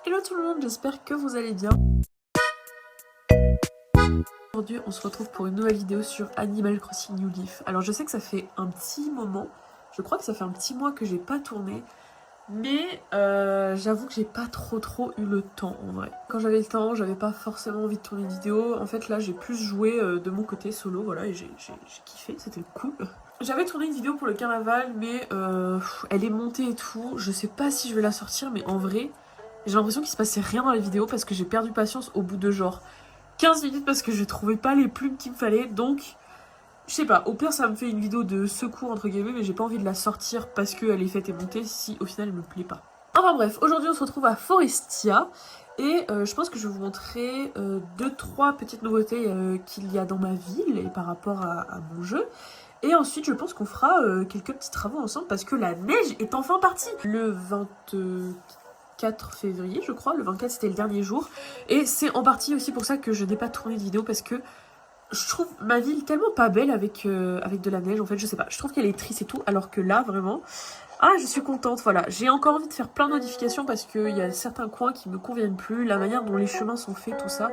Hello tout le monde, j'espère que vous allez bien. Aujourd'hui on se retrouve pour une nouvelle vidéo sur Animal Crossing New Leaf. Alors je sais que ça fait un petit moment, je crois que ça fait un petit mois que j'ai pas tourné, mais j'avoue que j'ai pas trop eu le temps en vrai. Quand j'avais le temps, j'avais pas forcément envie de tourner une vidéo. En fait là j'ai plus joué de mon côté solo, voilà, et j'ai kiffé, c'était cool. J'avais tourné une vidéo pour le carnaval, mais elle est montée et tout. Je sais pas si je vais la sortir, mais en vrai, j'ai l'impression qu'il se passait rien dans la vidéo parce que j'ai perdu patience au bout de genre 15 minutes parce que je trouvais pas les plumes qu'il me fallait. Donc, je sais pas, au pire ça me fait une vidéo de secours entre guillemets, mais j'ai pas envie de la sortir parce qu'elle est faite et montée si au final elle me plaît pas. Enfin bref, aujourd'hui on se retrouve à Forestia. Et je pense que je vais vous montrer 2-3 petites nouveautés qu'il y a dans ma ville et par rapport à mon jeu. Et ensuite, je pense qu'on fera quelques petits travaux ensemble parce que la neige est enfin partie. Le 24 février, je crois. Le 24, c'était le dernier jour. Et c'est en partie aussi pour ça que je n'ai pas tourné de vidéo parce que je trouve ma ville tellement pas belle avec de la neige. En fait, je sais pas. Je trouve qu'elle est triste et tout. Alors que là, vraiment... Ah, je suis contente, voilà. J'ai encore envie de faire plein de modifications parce qu'il y a certains coins qui me conviennent plus. La manière dont les chemins sont faits, tout ça.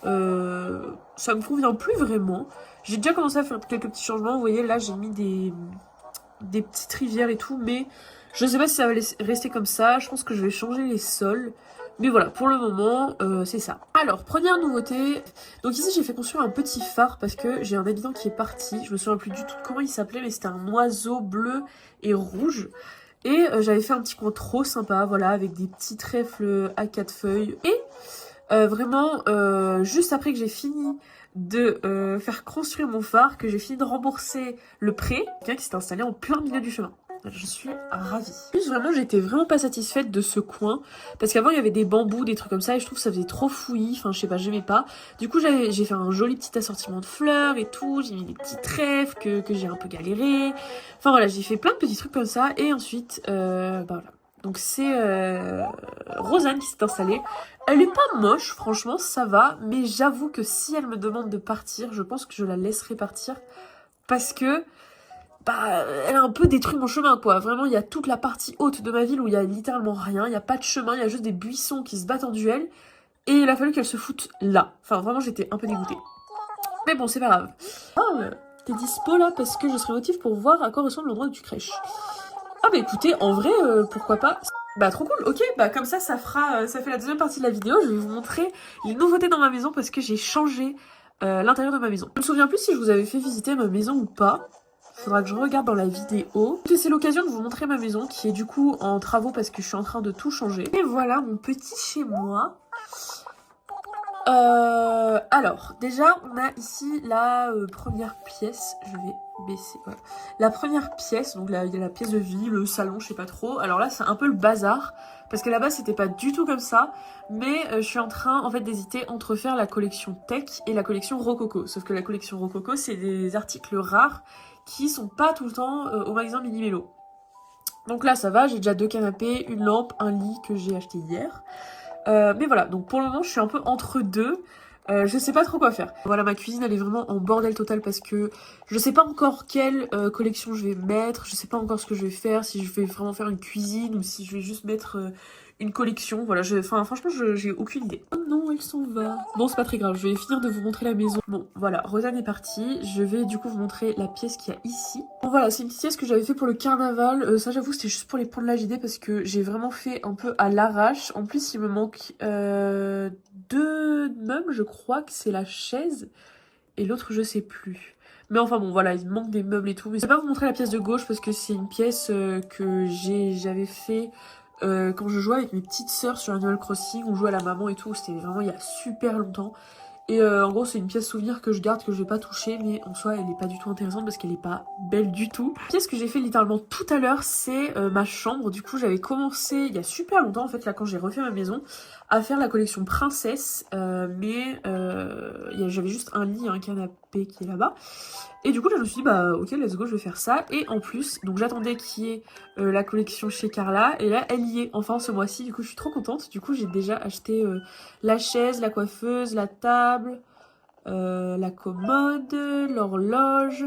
Ça me convient plus vraiment. J'ai déjà commencé à faire quelques petits changements. Vous voyez, là, j'ai mis des petites rivières et tout. Mais je sais pas si ça va rester comme ça. Je pense que je vais changer les sols. Mais voilà, pour le moment, c'est ça. Alors, première nouveauté. Donc ici, j'ai fait construire un petit phare parce que j'ai un habitant qui est parti. Je me souviens plus du tout de comment il s'appelait, mais c'était un oiseau bleu et rouge. Et j'avais fait un petit coin trop sympa, voilà, avec des petits trèfles à 4 feuilles. Et vraiment, juste après que j'ai fini de faire construire mon phare, que j'ai fini de rembourser le prêt, quelqu'un qui s'est installé en plein milieu du chemin. Je suis ravie. En plus, vraiment, j'étais vraiment pas satisfaite de ce coin. Parce qu'avant, il y avait des bambous, des trucs comme ça. Et je trouve que ça faisait trop fouillis. Enfin, je sais pas, j'aimais pas. Du coup, j'ai fait un joli petit assortiment de fleurs et tout. J'ai mis des petits trèfles que j'ai un peu galéré. Enfin, voilà, j'ai fait plein de petits trucs comme ça. Et ensuite, bah voilà. Donc, c'est Rosanne qui s'est installée. Elle est pas moche, franchement, ça va. Mais j'avoue que si elle me demande de partir, je pense que je la laisserai partir. Parce que... bah, elle a un peu détruit mon chemin, quoi. Vraiment, il y a toute la partie haute de ma ville où il y a littéralement rien. Il n'y a pas de chemin, il y a juste des buissons qui se battent en duel. Et il a fallu qu'elle se foute là. Enfin, vraiment, j'étais un peu dégoûtée. Mais bon, c'est pas grave. Oh, t'es dispo là parce que je serai motive pour voir à quoi ressemble l'endroit où tu crèches. Ah bah écoutez, en vrai, pourquoi pas. Bah trop cool, ok, bah comme ça ça fait la deuxième partie de la vidéo. Je vais vous montrer les nouveautés dans ma maison parce que j'ai changé l'intérieur de ma maison. Je me souviens plus si je vous avais fait visiter ma maison ou pas. Faudra que je regarde dans la vidéo. C'est l'occasion de vous montrer ma maison qui est du coup en travaux parce que je suis en train de tout changer. Et voilà mon petit chez moi. Alors, déjà, on a ici la première pièce. Je vais baisser, voilà. La première pièce, donc il y a la pièce de vie, le salon, je sais pas trop. Alors là, c'est un peu le bazar, parce que là-bas, c'était pas du tout comme ça. Mais je suis en train, en fait, d'hésiter entre faire la collection Tech et la collection Rococo. Sauf que la collection Rococo, c'est des articles rares qui sont pas tout le temps au magasin Mini-Mélo. Donc là, ça va, j'ai déjà 2 canapés, une lampe, un lit que j'ai acheté hier. Mais voilà, donc pour le moment, je suis un peu entre deux. Je sais pas trop quoi faire. Voilà, ma cuisine, elle est vraiment en bordel total parce que je sais pas encore quelle collection je vais mettre. Je sais pas encore ce que je vais faire, si je vais vraiment faire une cuisine ou si je vais juste mettre une collection. Voilà, enfin, franchement, j'ai aucune idée. Oh non, elle s'en va. Bon, c'est pas très grave, je vais finir de vous montrer la maison. Bon, voilà, Rosanne est partie. Je vais du coup vous montrer la pièce qu'il y a ici. Bon, voilà, c'est une petite pièce que j'avais fait pour le carnaval. Ça, j'avoue, c'était juste pour les prendre la JD parce que j'ai vraiment fait un peu à l'arrache. En plus, il me manque 2 meubles, je crois que c'est la chaise et l'autre, je sais plus. Mais enfin bon, voilà, il me manque des meubles et tout. Mais je vais pas vous montrer la pièce de gauche parce que c'est une pièce que j'avais fait quand je jouais avec mes petites sœurs sur Animal Crossing. On jouait à la maman et tout, c'était vraiment il y a super longtemps. Et en gros, c'est une pièce souvenir que je garde, que je vais pas toucher, mais en soi, elle est pas du tout intéressante parce qu'elle est pas belle du tout. La pièce que j'ai fait littéralement tout à l'heure, c'est ma chambre. Du coup, j'avais commencé il y a super longtemps, en fait, là, quand j'ai refait ma maison, à faire la collection princesse, mais j'avais juste un lit, un canapé qui est là-bas. Et du coup, là, je me suis dit, bah, ok, let's go, je vais faire ça. Et en plus, donc j'attendais qu'il y ait la collection chez Carla. Et là, elle y est, enfin, ce mois-ci. Du coup, je suis trop contente. Du coup, j'ai déjà acheté la chaise, la coiffeuse, la table, la commode, l'horloge.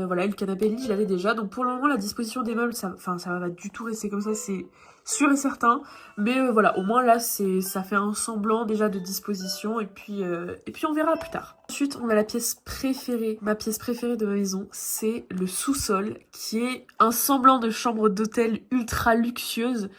Voilà, et le canapé et le lit, je l'avais déjà. Donc pour le moment, la disposition des meubles, ça va pas du tout rester comme ça, c'est sûr et certain. Mais voilà, au moins là, ça fait un semblant déjà de disposition. Et puis on verra plus tard. Ensuite, on a la pièce préférée. Ma pièce préférée de ma maison, c'est le sous-sol, qui est un semblant de chambre d'hôtel ultra luxueuse.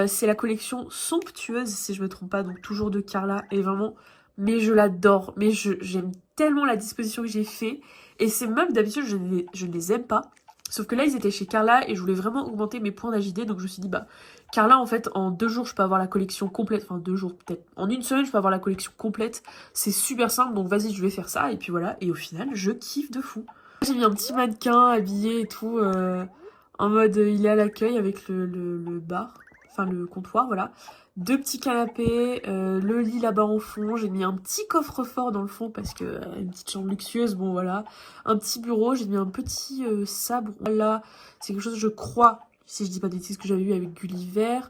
C'est la collection Somptueuse, si je me trompe pas, donc toujours de Carla. Et vraiment, mais je l'adore. Mais j'aime tellement la disposition que j'ai fait. Et ces meubles, d'habitude, je ne les aime pas. Sauf que là, ils étaient chez Carla et je voulais vraiment augmenter mes points d'AJD. Donc je me suis dit, bah, Carla, en fait, en 2 jours, je peux avoir la collection complète. Enfin, 2 jours peut-être. En 1 semaine, je peux avoir la collection complète. C'est super simple, donc vas-y, je vais faire ça. Et puis voilà. Et au final, je kiffe de fou. J'ai mis un petit mannequin habillé et tout. En mode, il est à l'accueil avec le bar. Enfin, le comptoir, voilà. 2 petits canapés, le lit là-bas en fond, j'ai mis un petit coffre-fort dans le fond parce que une petite chambre luxueuse, bon voilà. Un petit bureau, j'ai mis un petit sabre, là, c'est quelque chose, je crois, si je dis pas de bêtises, que j'avais eu avec Gulliver.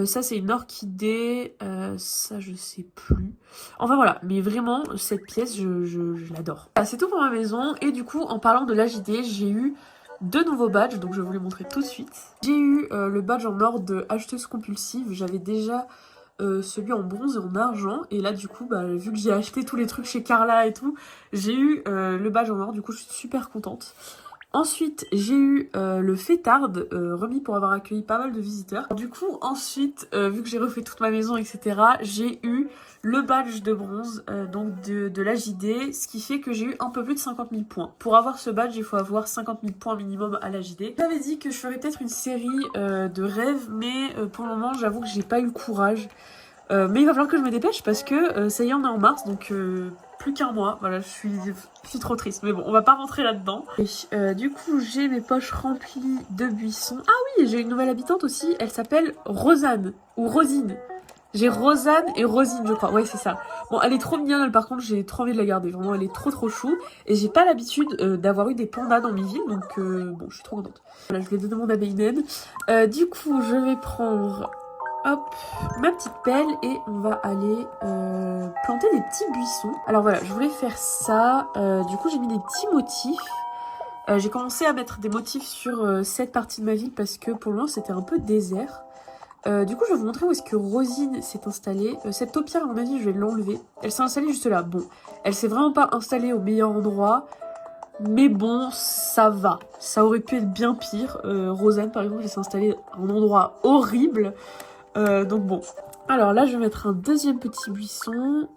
Ça c'est une orchidée, ça je sais plus. Enfin voilà, mais vraiment, cette pièce, je l'adore. Voilà, c'est tout pour ma maison, et du coup, en parlant de l'AJD, j'ai eu 2 nouveaux badges, donc je vais vous les montrer tout de suite. J'ai eu le badge en or de acheteuse compulsive, j'avais déjà celui en bronze et en argent, et là du coup, bah, vu que j'ai acheté tous les trucs chez Carla et tout, j'ai eu le badge en or, du coup je suis super contente. Ensuite, j'ai eu le fêtard remis pour avoir accueilli pas mal de visiteurs. Du coup, ensuite, vu que j'ai refait toute ma maison, etc., j'ai eu le badge de bronze donc de l'AJD, ce qui fait que j'ai eu un peu plus de 50 000 points. Pour avoir ce badge, il faut avoir 50 000 points minimum à l'AJD. J'avais dit que je ferais peut-être une série de rêves, mais pour le moment, j'avoue que j'ai pas eu le courage. Mais il va falloir que je me dépêche parce que ça y est, on est en mars, donc plus qu'un mois. Voilà, je suis trop triste. Mais bon, on va pas rentrer là-dedans. Du coup, j'ai mes poches remplies de buissons. Ah oui, j'ai une nouvelle habitante aussi. Elle s'appelle Rosanne ou Rosine. J'ai Rosanne et Rosine, je crois. Ouais, c'est ça. Bon, elle est trop mignonne, elle, par contre, j'ai trop envie de la garder. Vraiment, elle est trop chou. Et j'ai pas l'habitude d'avoir eu des pandas dans mes villes, donc bon, je suis trop contente. Voilà, je vais donner mon abeille naine. Du coup, je vais prendre... Hop, ma petite pelle et on va aller planter des petits buissons. Alors voilà, je voulais faire ça. Du coup, j'ai mis des petits motifs. J'ai commencé à mettre des motifs sur cette partie de ma ville parce que pour le moment, c'était un peu désert. Du coup, je vais vous montrer où est-ce que Rosine s'est installée. Cette taupière, à mon avis, je vais l'enlever. Elle s'est installée juste là. Bon, elle s'est vraiment pas installée au meilleur endroit. Mais bon, ça va. Ça aurait pu être bien pire. Rosanne, par exemple, elle s'est installée à un endroit horrible. Donc bon. Alors là, je vais mettre un deuxième petit buisson.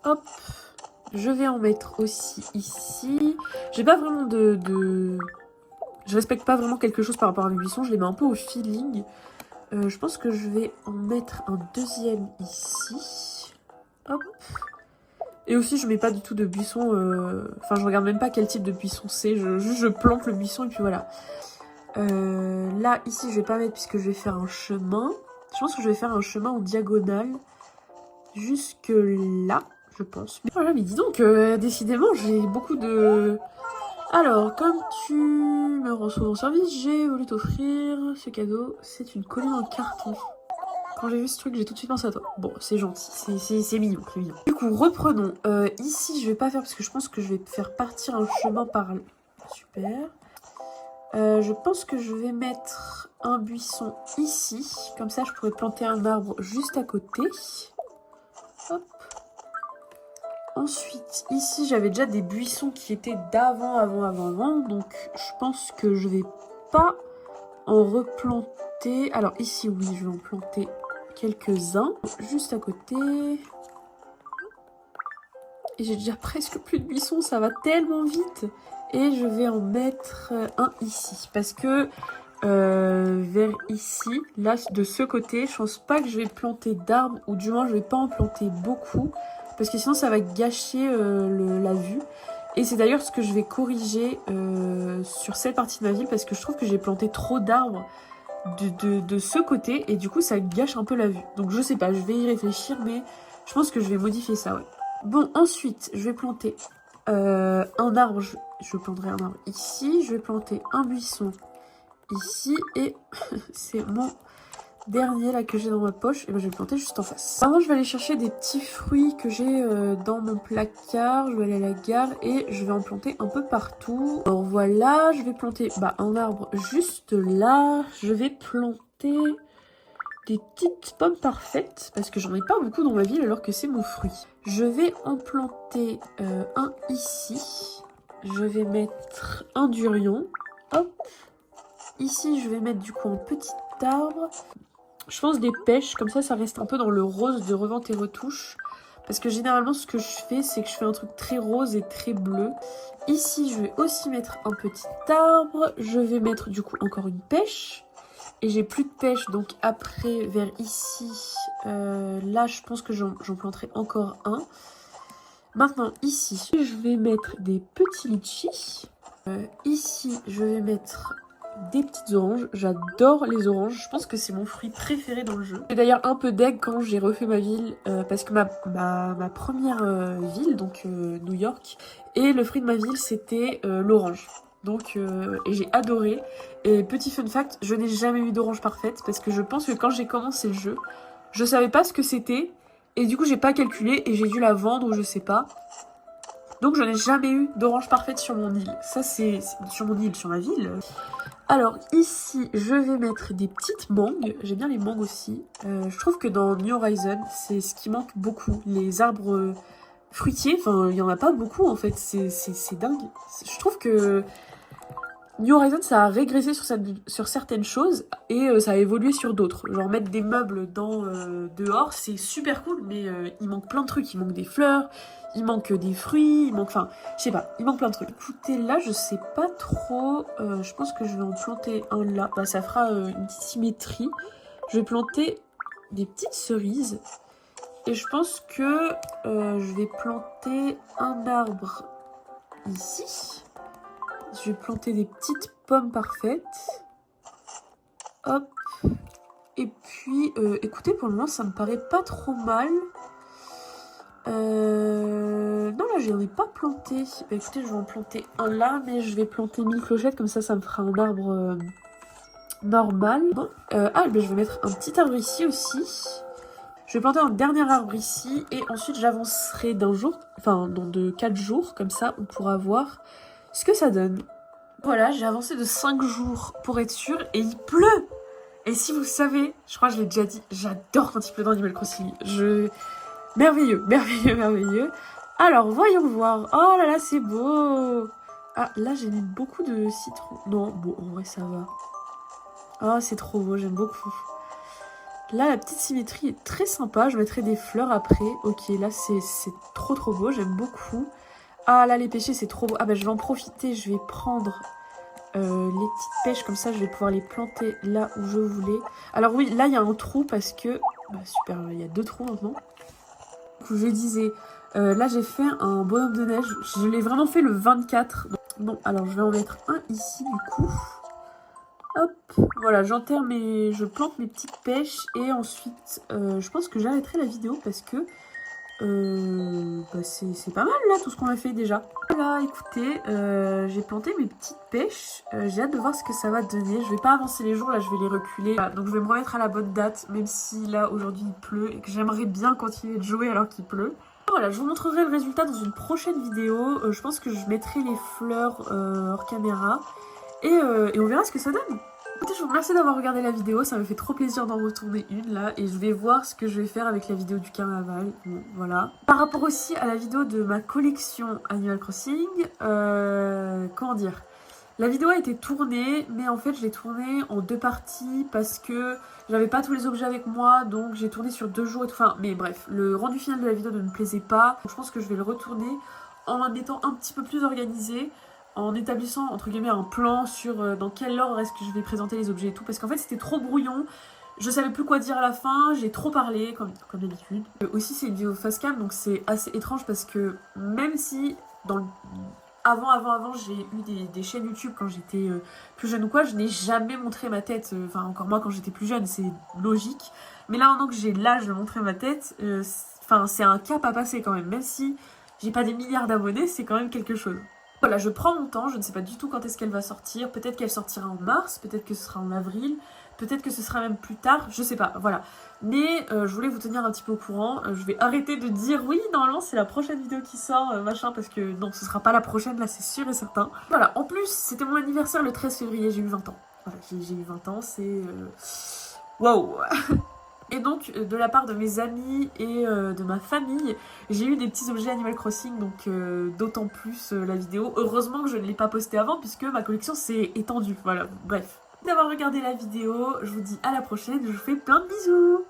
Hop. Je vais en mettre aussi ici. J'ai pas vraiment de... Je respecte pas vraiment quelque chose par rapport à mes buissons. Je les mets un peu au feeling. Je pense que je vais en mettre un deuxième ici. Hop. Et aussi, je mets pas du tout de buisson... Enfin, je regarde même pas quel type de buisson c'est. Je plante le buisson et puis voilà. Là, ici, je vais pas mettre puisque je vais faire un chemin. Je pense que je vais faire un chemin en diagonale jusque là, je pense. Mais voilà, mais dis donc, décidément, j'ai beaucoup de... Alors, comme tu me rends souvent service, j'ai voulu t'offrir ce cadeau. C'est une colline en carton. Quand j'ai vu ce truc, j'ai tout de suite pensé à toi. Bon, c'est gentil, c'est mignon, c'est mignon. Du coup, reprenons. Ici, je vais pas faire parce que je pense que je vais faire partir un chemin par là. Super. Je pense que je vais mettre un buisson ici. Comme ça, je pourrais planter un arbre juste à côté. Hop. Ensuite, ici, j'avais déjà des buissons qui étaient d'avant. Donc, je pense que je vais pas en replanter. Alors, ici, oui, je vais en planter quelques-uns. Juste à côté. Et j'ai déjà presque plus de buissons. Ça va tellement vite. Et je vais en mettre un ici. Parce que vers ici, là, de ce côté, je pense pas que je vais planter d'arbres. Ou du moins, je vais pas en planter beaucoup. Parce que sinon, ça va gâcher la vue. Et c'est d'ailleurs ce que je vais corriger sur cette partie de ma ville. Parce que je trouve que j'ai planté trop d'arbres de ce côté. Et du coup, ça gâche un peu la vue. Donc je sais pas, je vais y réfléchir. Mais je pense que je vais modifier ça, ouais. Bon, ensuite, je vais planter... un arbre, je planterai un arbre ici, je vais planter un buisson ici et c'est mon dernier là que j'ai dans ma poche, et ben je vais le planter juste en face. Maintenant je vais aller chercher des petits fruits que j'ai dans mon placard, je vais aller à la gare et je vais en planter un peu partout. Alors voilà, je vais planter un arbre juste là, je vais planter des petites pommes parfaites parce que j'en ai pas beaucoup dans ma ville alors que c'est mon fruit. Je vais en planter un ici, je vais mettre un durian, hop. Ici je vais mettre du coup un petit arbre. Je pense des pêches, comme ça reste un peu dans le rose de Revente et Retouche. Parce que généralement ce que je fais, c'est que je fais un truc très rose et très bleu. Ici je vais aussi mettre un petit arbre. Je vais mettre du coup encore une pêche. Et j'ai plus de pêche, donc après vers ici, là je pense que j'en planterai encore un. Maintenant ici, je vais mettre des petits litchis. Ici je vais mettre des petites oranges, j'adore les oranges, je pense que c'est mon fruit préféré dans le jeu. J'ai d'ailleurs un peu deg quand j'ai refait ma ville, parce que ma première ville, donc New York, et le fruit de ma ville c'était l'orange. Donc, et j'ai adoré. Et petit fun fact, je n'ai jamais eu d'orange parfaite, parce que je pense que quand j'ai commencé le jeu, je savais pas ce que c'était, et du coup j'ai pas calculé, et j'ai dû la vendre ou je sais pas. Donc je n'ai jamais eu d'orange parfaite sur mon île. Ça c'est sur mon île, sur ma ville. Alors ici, je vais mettre des petites mangues. J'aime bien les mangues aussi. Je trouve que dans New Horizon, c'est ce qui manque beaucoup. Les arbres fruitiers, enfin, il n'y en a pas beaucoup en fait. C'est dingue. Je trouve que New Horizon, ça a régressé sur certaines choses et ça a évolué sur d'autres. Genre mettre des meubles dehors, c'est super cool, mais il manque plein de trucs. Il manque des fleurs, il manque des fruits, il manque... Enfin, je sais pas, il manque plein de trucs. Écoutez, là, je sais pas trop. Je pense que je vais en planter un là. Ça fera une petite symétrie. Je vais planter des petites cerises. Et je pense que je vais planter un arbre ici. Je vais planter des petites pommes parfaites. Hop. Et puis, écoutez, pour le moment, ça me paraît pas trop mal. Non, là, j'en ai pas planté. Écoutez, je vais en planter un là, mais je vais planter 1000 clochettes, comme ça me fera un arbre normal. Bon, je vais mettre un petit arbre ici aussi. Je vais planter un dernier arbre ici, et ensuite, j'avancerai d'un jour, enfin, de 4 jours, comme ça, on pourra voir ce que ça donne. Voilà, j'ai avancé de 5 jours pour être sûre, et il pleut. Et si vous savez, je crois que je l'ai déjà dit, j'adore quand il pleut dans Animal Crossing. Merveilleux, merveilleux, merveilleux. Alors, voyons voir. Oh là là, c'est beau. Ah, là, j'ai mis beaucoup de citron. Non, bon, en vrai, ça va. Oh, c'est trop beau, j'aime beaucoup. Là, la petite symétrie est très sympa. Je mettrai des fleurs après. Ok, là, c'est trop trop beau, j'aime beaucoup. Ah, là, les pêchers, c'est trop beau. Ah, je vais en profiter, je vais prendre... les petites pêches, comme ça je vais pouvoir les planter là où je voulais. Alors oui, là il y a un trou parce que... super, il y a 2 trous maintenant. Donc, je disais, là j'ai fait un bonhomme de neige. Je l'ai vraiment fait le 24. Bon, alors je vais en mettre un ici du coup. Hop, voilà, je plante mes petites pêches et ensuite je pense que j'arrêterai la vidéo parce que c'est pas mal là tout ce qu'on a fait déjà. Voilà, écoutez, j'ai planté mes petites pêches, j'ai hâte de voir ce que ça va donner. Je vais pas avancer les jours, là je vais les reculer. Voilà, donc je vais me remettre à la bonne date, même si là aujourd'hui il pleut et que j'aimerais bien continuer de jouer alors qu'il pleut. Voilà, je vous montrerai le résultat dans une prochaine vidéo. Je pense que je mettrai les fleurs hors caméra et on verra ce que ça donne. Écoutez, je vous remercie d'avoir regardé la vidéo, ça me fait trop plaisir d'en retourner une là, et je vais voir ce que je vais faire avec la vidéo du carnaval, bon, voilà. Par rapport aussi à la vidéo de ma collection Animal Crossing, comment dire, la vidéo a été tournée, mais en fait je l'ai tournée en 2 parties parce que j'avais pas tous les objets avec moi, donc j'ai tourné sur 2 jours et tout, enfin, mais bref, le rendu final de la vidéo ne me plaisait pas, donc je pense que je vais le retourner en étant un petit peu plus organisée, en établissant entre guillemets un plan sur dans quel ordre est-ce que je vais présenter les objets et tout, parce qu'en fait c'était trop brouillon, je savais plus quoi dire à la fin, j'ai trop parlé comme d'habitude. Aussi c'est une vidéo face cam, donc c'est assez étrange parce que même si avant j'ai eu des chaînes YouTube quand j'étais plus jeune ou quoi, je n'ai jamais montré ma tête, enfin encore moi quand j'étais plus jeune, c'est logique, mais là maintenant que j'ai l'âge de montrer ma tête, c'est un cap à passer quand même si j'ai pas des milliards d'abonnés, c'est quand même quelque chose. Voilà, je prends mon temps, je ne sais pas du tout quand est-ce qu'elle va sortir, peut-être qu'elle sortira en mars, peut-être que ce sera en avril, Peut-être que ce sera même plus tard, je sais pas, voilà. Mais je voulais vous tenir un petit peu au courant. Je vais arrêter de dire oui, normalement c'est la prochaine vidéo qui sort, machin, parce que non, ce sera pas la prochaine, là c'est sûr et certain. Voilà, en plus, c'était mon anniversaire le 13 février, j'ai eu 20 ans. Voilà, j'ai eu 20 ans, c'est... Waouh. Et donc, de la part de mes amis et de ma famille, j'ai eu des petits objets Animal Crossing, donc d'autant plus la vidéo. Heureusement que je ne l'ai pas postée avant, puisque ma collection s'est étendue. Voilà, bref. Merci d'avoir regardé la vidéo, je vous dis à la prochaine, je vous fais plein de bisous.